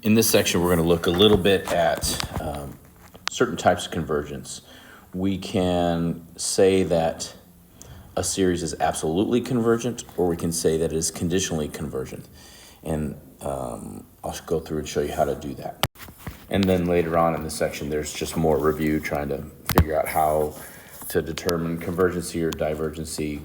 In this section, we're going to look a little bit at certain types of convergence. We can say that a series is absolutely convergent, or we can say that it is conditionally convergent. And I'll go through and show you how to do that. And then later on in this section, there's just more review trying to figure out how to determine convergency or divergency,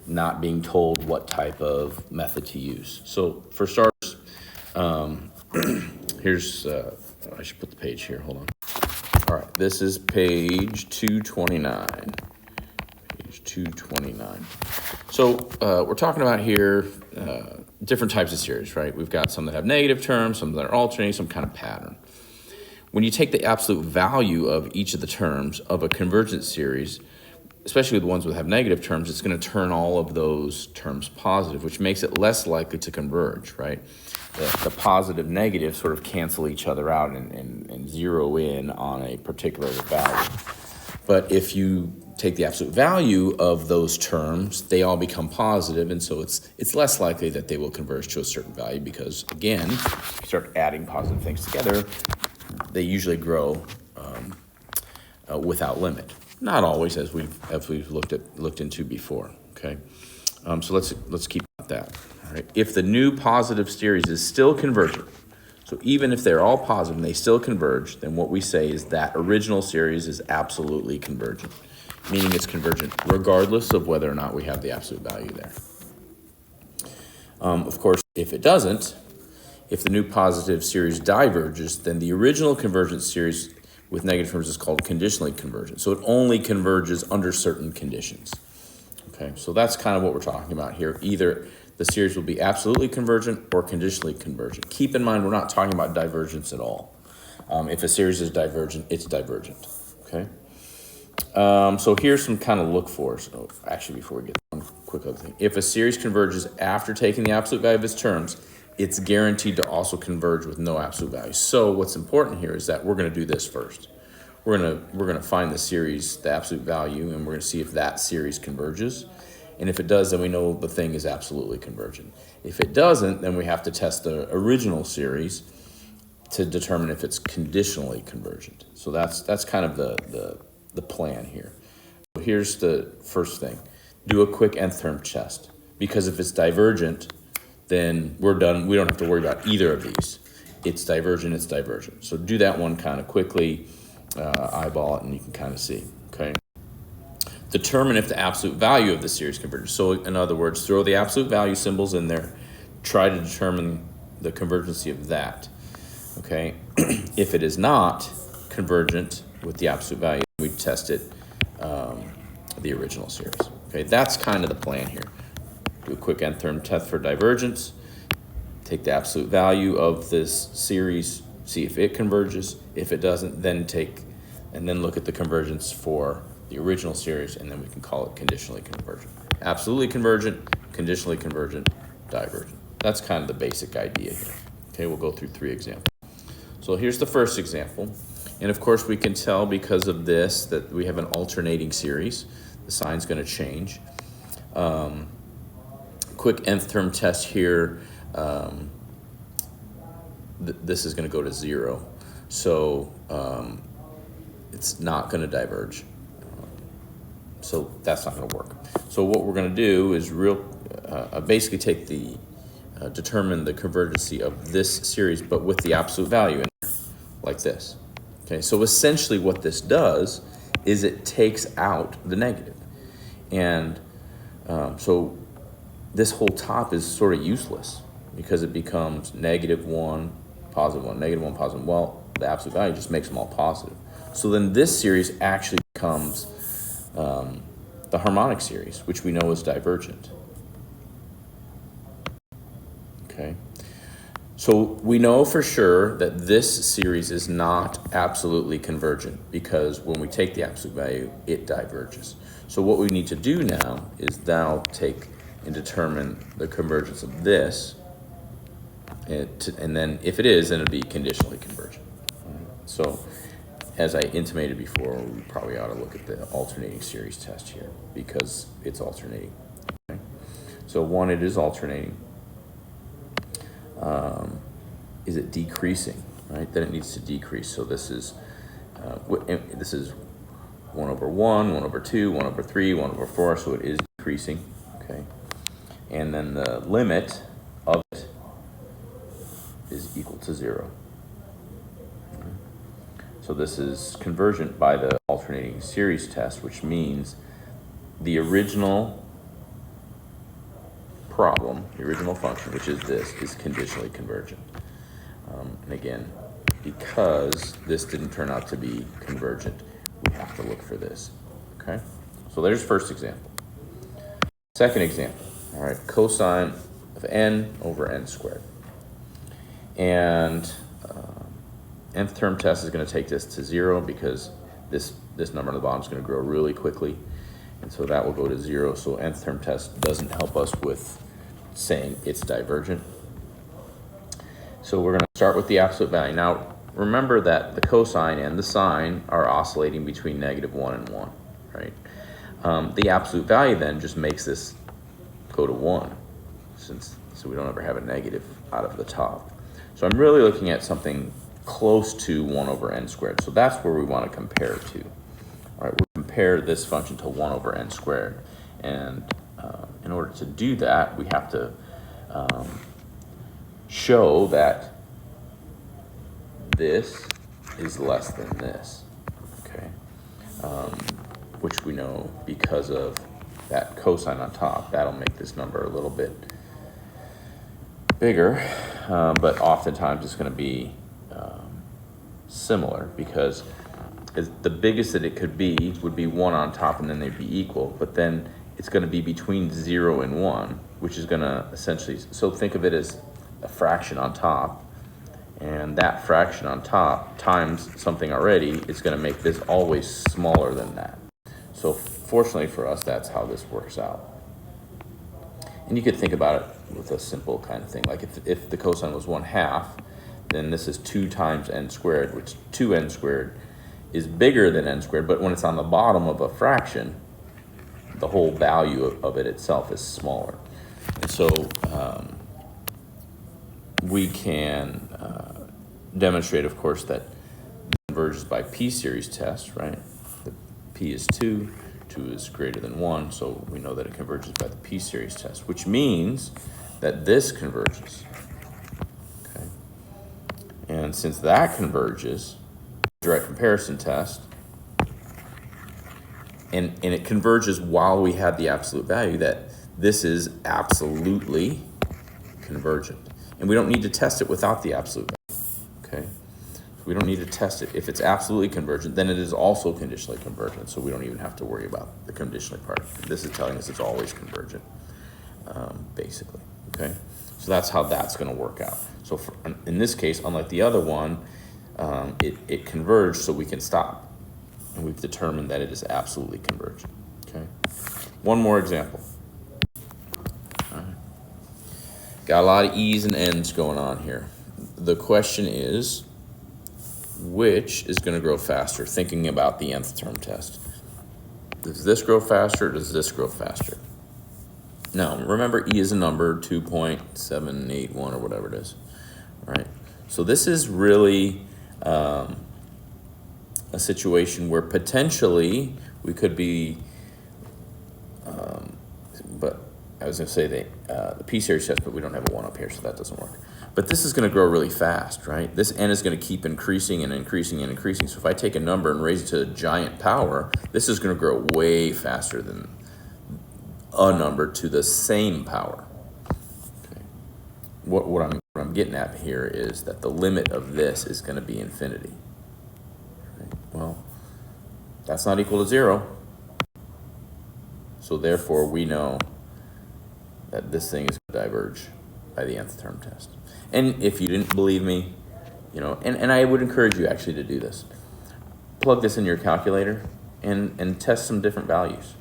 not being told what type of method to use. So for starters, here's, I should put the page here, hold on. All right, this is page 229. Page 229. So we're talking about here different types of series, right? We've got some that have negative terms, some that are alternating, some kind of pattern. When you take the absolute value of each of the terms of a convergent series, especially the ones that have negative terms, it's going to turn all of those terms positive, which makes it less likely to converge, right? The positive negative sort of cancel each other out and zero in on a particular value. But if you take the absolute value of those terms, they all become positive, and so it's less likely that they will converge to a certain value because, again, if you start adding positive things together, they usually grow without limit. Not always, as we've looked into before. Okay, so let's keep at that. All right. If the new positive series is still convergent, so even if they're all positive and they still converge, then what we say is that original series is absolutely convergent, meaning it's convergent regardless of whether or not we have the absolute value there. Of course, if it doesn't, if the new positive series diverges, then the original convergent series with negative terms is called conditionally convergent. So it only converges under certain conditions. Okay, so that's kind of what we're talking about here. Either the series will be absolutely convergent or conditionally convergent. Keep in mind, we're not talking about divergence at all. If a series is divergent, it's divergent. Okay. So here's some kind of look for. So actually, before we get one quick other thing, if a series converges after taking the absolute value of its terms, it's guaranteed to also converge with no absolute value. So what's important here is that we're going to do this first. We're going to find the series, the absolute value, and we're going to see if that series converges. And if it does, then we know the thing is absolutely convergent. If it doesn't, then we have to test the original series to determine if it's conditionally convergent. So that's kind of the plan here. So here's the first thing. Do a quick nth term test. Because if it's divergent, then we're done. We don't have to worry about either of these. It's divergent, it's divergent. So do that one kind of quickly, eyeball it, and you can kind of see, okay? Determine if the absolute value of the series converges. So in other words, throw the absolute value symbols in there, try to determine the convergency of that, okay? If it is not convergent with the absolute value, we test it, the original series, okay? That's kind of the plan here. Do a quick nth term test for divergence, take the absolute value of this series, see if it converges. If it doesn't, then look at the convergence for the original series, and then we can call it conditionally convergent. Absolutely convergent, conditionally convergent, divergent. That's kind of the basic idea here. Okay, we'll go through 3 examples. So here's the first example. And of course we can tell because of this that we have an alternating series. The sign's going to change. Quick nth term test here, this is going to go to 0. So it's not going to diverge. So that's not going to work. So what we're going to do is basically take determine the convergency of this series, but with the absolute value in there, like this. Okay, so essentially what this does is it takes out the negative. And so this whole top is sort of useless because it becomes -1, +1, -1, +1. Well, the absolute value just makes them all positive. So then this series actually becomes the harmonic series, which we know is divergent. Okay. So we know for sure that this series is not absolutely convergent because when we take the absolute value, it diverges. So what we need to do now is take and determine the convergence of this, and then if it is, then it'll be conditionally convergent. So as I intimated before, we probably ought to look at the alternating series test here because it's alternating. Okay? So 1, it is alternating. is it decreasing, right? Then it needs to decrease. So this is 1 over 1, 1 over 2, 1 over 3, 1 over 4, so it is decreasing, okay? And then the limit of it is equal to 0. So this is convergent by the alternating series test, which means the original problem, the original function, which is this, is conditionally convergent. And again, because this didn't turn out to be convergent, we have to look for this, okay? So there's first example. Second example, all right, cosine of n over n squared. And nth term test is going to take this to 0 because this number on the bottom is going to grow really quickly. And so that will go to 0. So nth term test doesn't help us with saying it's divergent. So we're going to start with the absolute value. Now, remember that the cosine and the sine are oscillating between -1 and 1, right? The absolute value then just makes this go to 1, so we don't ever have a negative out of the top. So I'm really looking at something close to 1 over n squared. So that's where we want to compare to. All right, we'll compare this function to 1 over n squared. And in order to do that, we have to show that this is less than this, okay? Which we know because of that cosine on top. That'll make this number a little bit bigger, but oftentimes it's going to be similar because the biggest that it could be would be 1 on top and then they'd be equal, but then it's going to be between 0 and 1, which is going to essentially, so think of it as a fraction on top, and that fraction on top times something already is going to make this always smaller than that. So fortunately for us, that's how this works out. And you could think about it with a simple kind of thing, like if the cosine was 1/2, then this is 2 times n squared, which 2n squared is bigger than n squared, but when it's on the bottom of a fraction, the whole value of it itself is smaller. And so we can demonstrate, of course, that it converges by p-series test, right? The p is 2, 2 is greater than 1, so we know that it converges by the p-series test, which means that this converges. Okay. And since that converges, direct comparison test, and it converges while we have the absolute value, that this is absolutely convergent. And we don't need to test it without the absolute value, okay? So we don't need to test it. If it's absolutely convergent, then it is also conditionally convergent, so we don't even have to worry about the conditionally part. This is telling us it's always convergent, basically, okay? So that's how that's going to work out. So in this case, unlike the other one, it converged so we can stop. And we've determined that it is absolutely convergent, okay? One more example. All right. Got a lot of E's and N's going on here. The question is, which is going to grow faster? Thinking about the nth term test. Does this grow faster or does this grow faster? Now, remember E is a number, 2.781 or whatever it is, right? So this is really a situation where potentially we could be, but I was going to say the p-series test, but we don't have a 1 up here, so that doesn't work. But this is going to grow really fast, right? This n is going to keep increasing and increasing and increasing. So if I take a number and raise it to a giant power, this is going to grow way faster than a number to the same power. Okay. What I'm getting at here is that the limit of this is going to be infinity. Right? Well, that's not equal to 0. So therefore, we know that this thing is going to diverge by the nth term test. And if you didn't believe me, and I would encourage you actually to do this. Plug this in your calculator and test some different values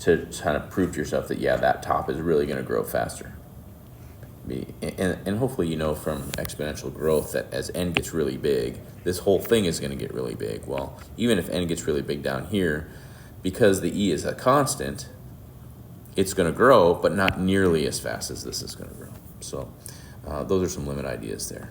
to kind of prove to yourself that, yeah, that top is really going to grow faster. And hopefully from exponential growth that as n gets really big, this whole thing is going to get really big. Well, even if n gets really big down here, because the e is a constant, it's going to grow, but not nearly as fast as this is going to grow. So those are some limit ideas there.